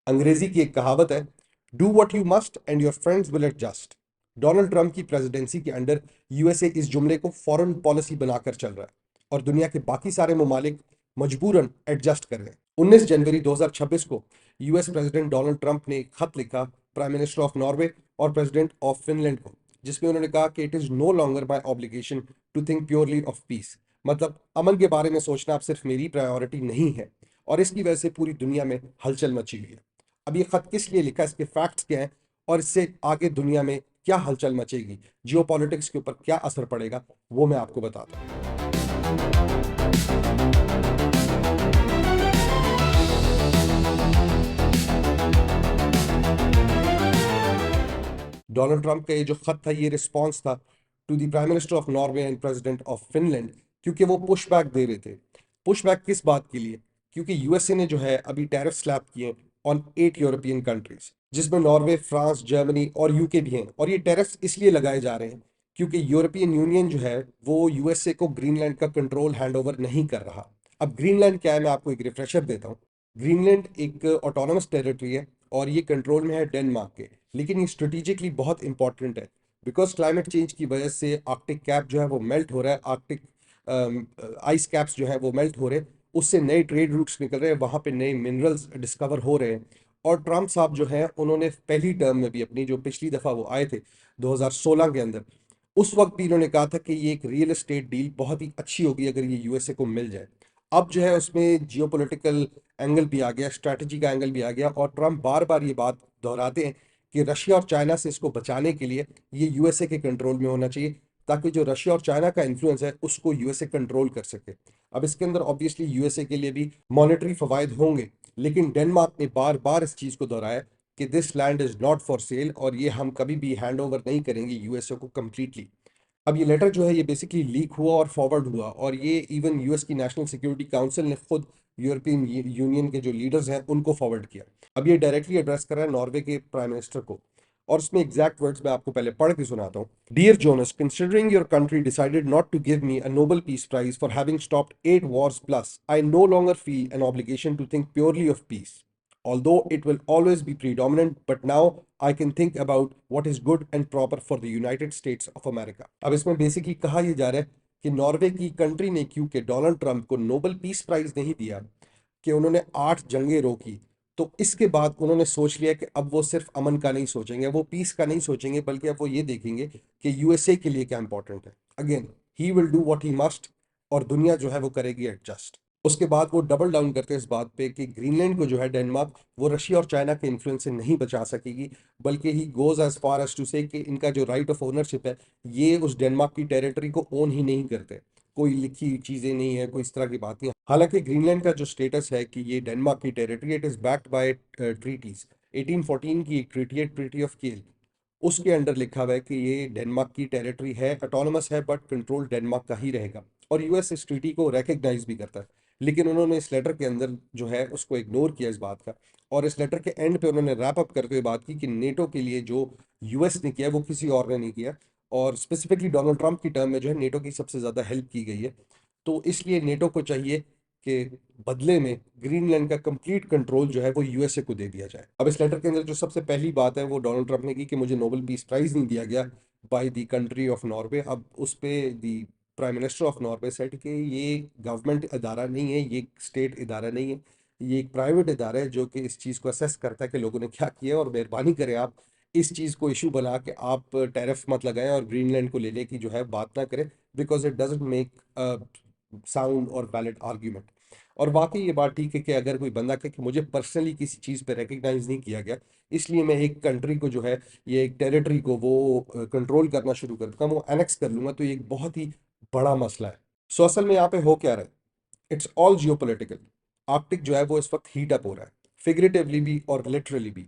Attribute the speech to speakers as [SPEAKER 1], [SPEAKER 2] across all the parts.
[SPEAKER 1] अंग्रेजी की एक कहावत है, do what you must and your friends will adjust. Donald Trump की प्रेसिडेंसी के अंडर यूएसए इस जुमले को फॉरेन पॉलिसी बनाकर चल रहा है और दुनिया के बाकी सारे ममालिक मजबूरन एडजस्ट कर रहे हैं। 19 जनवरी 2026 को यूएस प्रेसिडेंट डोनाल्ड ट्रंप ने एक खत लिखा प्राइम मिनिस्टर ऑफ नॉर्वे और प्रेसिडेंट ऑफ फिनलैंड को, जिसमें उन्होंने कहा कि it is no longer my obligation to think purely of peace. मतलब अमन के बारे में सोचना अब सिर्फ मेरी प्रायोरिटी नहीं है, और इसकी वजह से पूरी दुनिया में हलचल मची हुई है। अब ये खत किस लिए लिखा, इसके फैक्ट्स क्या हैं और इससे आगे दुनिया में क्या हलचल मचेगी, जियोपॉलिटिक्स के ऊपर क्या असर पड़ेगा, वो मैं आपको बताता हूँ। डोनाल्ड ट्रंप का ये जो खत था, ये रिस्पॉन्स था to the prime minister of Norway and president of Finland, क्योंकि वो पुश बैक दे रहे थे। पुश बैक किस बात के लिए? क्योंकि यूएसए ने जो है अभी टैरिफ स्लैब किए ऑन 8 यूरोपियन कंट्रीज, जिसमें नॉर्वे, फ्रांस, जर्मनी और यूके भी हैं। और ये टैरिफ इसलिए लगाए जा रहे हैं क्योंकि यूरोपियन यूनियन जो है वो यूएसए को ग्रीनलैंड का कंट्रोल हैंड ओवर नहीं कर रहा। अब ग्रीनलैंड क्या है, मैं आपको एक रिफ्रेशर देता हूँ। ग्रीनलैंड एक ऑटोनोमस टेरिटरी है और ये कंट्रोल में है डेनमार्क के, लेकिन ये स्ट्रेटेजिकली बहुत इंपॉर्टेंट है बिकॉज क्लाइमेट चेंज की वजह से आर्कटिक कैप जो है वो मेल्ट हो रहा है, आर्कटिक आइस कैप्स जो है वो मेल्ट हो रहे हैं, उससे नए ट्रेड रूट्स निकल रहे हैं, वहाँ पे नए मिनरल्स डिस्कवर हो रहे हैं। और ट्रम्प साहब जो है उन्होंने पहली टर्म में भी अपनी, जो पिछली दफ़ा वो आए थे 2016 के अंदर, उस वक्त भी इन्होंने कहा था कि ये एक रियल एस्टेट डील बहुत ही अच्छी होगी अगर ये यूएसए को मिल जाए। अब जो है उसमें जियोपॉलिटिकल एंगल भी आ गया, स्ट्रैटेजी का एंगल भी आ गया, और ट्रम्प बार बार ये बात दोहराते हैं कि रशिया और चाइना से इसको बचाने के लिए ये यूएसए के कंट्रोल में होना चाहिए, ताकि जो रशिया और चाइना का इन्फ्लुएंस है उसको यूएसए कंट्रोल कर सके। अब इसके अंदर ऑब्वियसली यूएसए के लिए भी मॉनेटरी फवायद होंगे, लेकिन डेनमार्क ने बार बार इस चीज़ को दोहराया कि this land is not for sale और ये हम कभी भी हैंड ओवर नहीं करेंगे यूएसए को कम्प्लीटली। अब ये लेटर जो है ये बेसिकली लीक हुआ और फॉरवर्ड हुआ, और ये इवन यूएस की नेशनल सिक्योरिटी काउंसिल ने खुद यूरोपियन यूनियन के जो लीडर्स हैं उनको फॉरवर्ड किया। अब ये डायरेक्टली एड्रेस कर रहा है नॉर्वे के प्राइम मिनिस्टर को, और उसमें एग्जैक्ट वर्ड्स मैं आपको पहले पढ़ के सुनाता हूँ। Dear Jonas, considering your country decided not to give me a Nobel peace prize for having stopped 8 wars plus, I no longer feel an obligation to think purely of peace, although it will always be predominant, but now I can think about what is good and proper for the United States of America। अब इसमें basically कहा यह जा रहा है कि Norway की country ने क्योंकि डोनाल्ड ट्रंप को नोबल पीस प्राइज नहीं दिया, कि उन्होंने 8 जंगें रोकी, तो इसके बाद उन्होंने सोच लिया कि अब वो सिर्फ अमन का नहीं सोचेंगे, वो पीस का नहीं सोचेंगे, बल्कि अब वो ये देखेंगे कि यूएसए के लिए क्या इंपॉर्टेंट है। Again, he will do what he must, और दुनिया जो है वो करेगी एडजस्ट। उसके बाद वो डबल डाउन करते हैं इस बात पे कि ग्रीनलैंड को जो है डेनमार्क वो रशिया और चाइना के इन्फ्लुएंस से नहीं बचा सकेगी, बल्कि he goes as far as to say कि इनका जो राइट ऑफ ओनरशिप है ये उस डेनमार्क की टेरिटरी को ओन ही नहीं करते। कोई लिखी चीजें नहीं है, कोई इस तरह की बात नहीं है। हालांकि ग्रीनलैंड का जो स्टेटस है कि ये डेनमार्क की territory, it is backed by treaties. 1814 की एक ट्रीटी है, ट्रीटी ऑफ केल, उसके अंडर लिखा हुआ है कि ये डेनमार्क की टेरिटरी है, ऑटोनोमस है, बट कंट्रोल डेनमार्क का ही रहेगा। और यूएस इस ट्रीटी को रिकग्नाइज भी करता है, लेकिन उन्होंने इस लेटर के अंदर जो है उसको इग्नोर किया इस बात का। और इस लेटर के एंड पे उन्होंने रैप अप करते हुए बात की कि नेटो के लिए जो यूएस ने किया वो किसी और ने नहीं किया, और स्पेसिफिकली डोनाल्ड ट्रंप की टर्म में जो है नेटो की सबसे ज़्यादा हेल्प की गई है। तो इसलिए नेटो को चाहिए कि बदले में ग्रीनलैंड का कंप्लीट कंट्रोल जो है वो यूएसए को दे दिया जाए। अब इस लेटर के अंदर जो सबसे पहली बात है वो डोनाल्ड ट्रंप ने की कि मुझे नोबेल पीस प्राइज नहीं दिया गया by the country of Norway. अब उस पे the prime minister of Norway said कि ये गवर्नमेंट इदारा नहीं है, ये स्टेट इदारा नहीं है, ये एक प्राइवेट इदारा है जो कि इस चीज़ को असेस करता है कि लोगों ने क्या किया, और मेहरबानी करें आप इस चीज़ को इशू बना के आप टैरिफ मत लगाएं और ग्रीनलैंड को लेने की जो है बात ना करें, because it doesn't make sound और वैलिड आर्ग्यूमेंट। और वाकई ये बात ठीक है कि अगर कोई बंदा कहे कि मुझे पर्सनली किसी चीज़ पे रिकग्नाइज नहीं किया गया, इसलिए मैं एक कंट्री को जो है, ये एक टेरिटरी को वो कंट्रोल करना शुरू कर दूंगा, वो एनेक्स कर लूंगा, तो ये एक बहुत ही बड़ा मसला है। सो असल में यहाँ पे हो क्या रहा है, इट्स ऑल जियोपॉलिटिकल। आर्कटिक जो है वो इस वक्त हीट अप हो रहा है, फिगरेटिवली भी और लिटरली भी।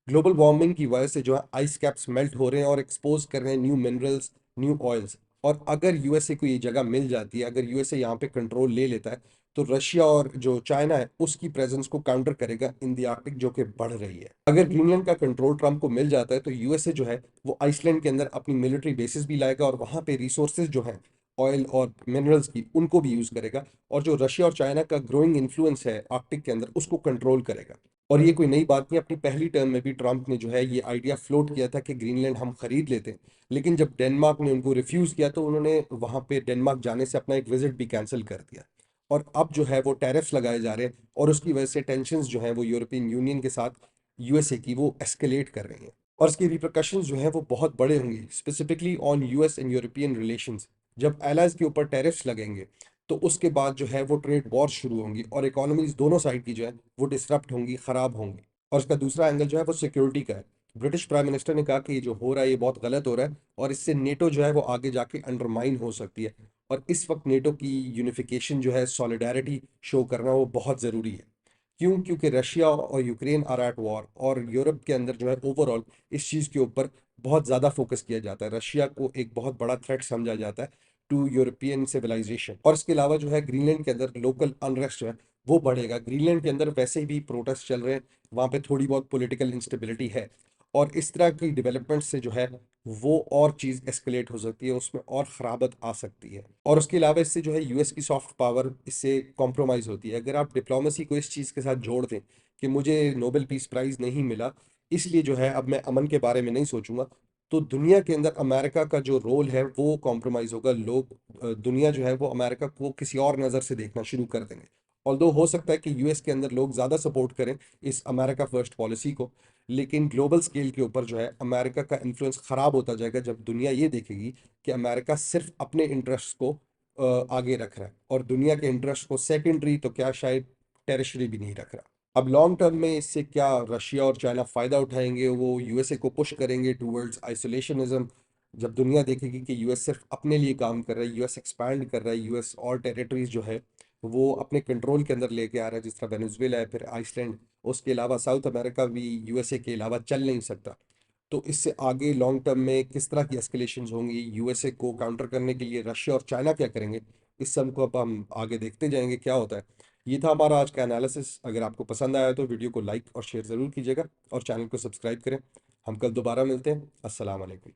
[SPEAKER 1] ग्लोबल वार्मिंग की वजह से जो है आइस कैप्स मेल्ट हो रहे हैं और एक्सपोज कर रहे हैं न्यू मिनरल्स, न्यू ऑयल्स। और अगर यूएसए को ये जगह मिल जाती है, अगर यूएसए यहाँ पे कंट्रोल ले लेता है, तो रशिया और जो चाइना है उसकी प्रेजेंस को काउंटर करेगा इन द आर्कटिक, जो कि बढ़ रही है। अगर ग्रीनलैंड का कंट्रोल ट्रम्प को मिल जाता है तो यूएसए जो है वो आइसलैंड के अंदर अपनी मिलिट्री बेसिस भी लाएगा, और वहाँ पे रिसोर्सेज जो हैं ऑयल और मिनरल्स की, उनको भी यूज करेगा, और जो रशिया और चाइना का ग्रोइंग इन्फ्लुएंस है आर्कटिक के अंदर उसको कंट्रोल करेगा। और ये कोई नई बात नहीं, अपनी पहली टर्म में भी ट्रंप ने जो है ये आइडिया फ्लोट किया था कि ग्रीनलैंड हम खरीद लेते हैं। लेकिन जब डेनमार्क ने उनको रिफ्यूज़ किया तो उन्होंने वहाँ पे डेनमार्क जाने से अपना एक विजिट भी कैंसिल कर दिया। और अब जो है वो टैरिफ्स लगाए जा रहे हैं और उसकी वजह से टेंशन्स जो हैं वो यूरोपियन यूनियन के साथ यूएसए की वो एस्केलेट कर रही हैं। और इसके रिpercussions जो हैं वो बहुत बड़े होंगे, specifically on US and European relations. जब एलाइज के ऊपर टैरिफ्स लगेंगे तो उसके बाद जो है वो ट्रेड वॉर शुरू होंगी और इकोनॉमीज दोनों साइड की जो है वो डिसरप्ट होंगी, ख़राब होंगी। और इसका दूसरा एंगल जो है वो सिक्योरिटी का है। ब्रिटिश प्राइम मिनिस्टर ने कहा कि ये जो हो रहा है ये बहुत गलत हो रहा है और इससे नेटो जो है वो आगे जाके अंडरमाइन हो सकती है। और इस वक्त नेटो की यूनिफिकेशन जो है, सॉलिडारिटी शो करना वो बहुत ज़रूरी है। क्यों? क्योंकि रशिया और यूक्रेन आर एट वॉर और यूरोप के अंदर जो है ओवरऑल इस चीज़ के ऊपर बहुत ज़्यादा फोकस किया जाता है। रशिया को एक बहुत बड़ा थ्रेट समझा जाता है टू यूरोपियन सिविलाइजेशन। और इसके अलावा जो है ग्रीनलैंड के अंदर लोकल अनरेस्ट जो है वो बढ़ेगा। ग्रीनलैंड के अंदर वैसे भी प्रोटेस्ट चल रहे हैं, वहाँ पे थोड़ी बहुत पॉलिटिकल इंस्टेबिलिटी है। और इस तरह की डेवलपमेंट से जो है वो और चीज़ एस्केलेट हो सकती है, उसमें और खराबत आ सकती है। और उसके अलावा इससे जो है यूएस की सॉफ्ट पावर इससे कॉम्प्रोमाइज़ होती है। अगर आप डिप्लोमेसी को इस चीज़ के साथ जोड़ दें कि मुझे नोबेल पीस प्राइज़ नहीं मिला, इसलिए जो है अब मैं अमन के बारे में नहीं सोचूंगा, तो दुनिया के अंदर अमेरिका का जो रोल है वो कॉम्प्रोमाइज़ होगा। लोग दुनिया जो है वो अमेरिका को किसी और नज़र से देखना शुरू कर देंगे। ऑल्दो हो सकता है कि यूएस के अंदर लोग ज़्यादा सपोर्ट करें इस अमेरिका फर्स्ट पॉलिसी को, लेकिन ग्लोबल स्केल के ऊपर जो है अमेरिका का इन्फ्लुएंस ख़राब होता जाएगा जब दुनिया ये देखेगी कि अमेरिका सिर्फ अपने इंटरेस्ट को आगे रख रहा है और दुनिया के इंटरेस्ट को सेकेंडरी तो क्या शायद टेरिशरी भी नहीं रख रहा। अब लॉन्ग टर्म में इससे क्या रशिया और चाइना फ़ायदा उठाएंगे, वो यूएसए को पुश करेंगे टूवर्ड्स आइसोलेशनिज्म। जब दुनिया देखेगी कि यूएस सिर्फ अपने लिए काम कर रहा है, यूएस एक्सपैंड कर रहा है, यूएस और टेरिटरीज जो है वो अपने कंट्रोल के अंदर लेके आ रहा है, जिस तरह वेनेजुएला है, फिर आइसलैंड, उसके अलावा साउथ अमेरिका भी यूएसए के अलावा चल नहीं सकता। तो इससे आगे लॉन्ग टर्म में किस तरह की एस्केलेशंस होंगी, यूएसए को काउंटर करने के लिए रशिया और चाइना क्या करेंगे, इस सब को अब हम आगे देखते जाएंगे क्या होता है। ये था हमारा आज का एनालिसिस। अगर आपको पसंद आया तो वीडियो को लाइक और शेयर ज़रूर कीजिएगा और चैनल को सब्सक्राइब करें। हम कल दोबारा मिलते हैं। अस्सलाम वालेकुम।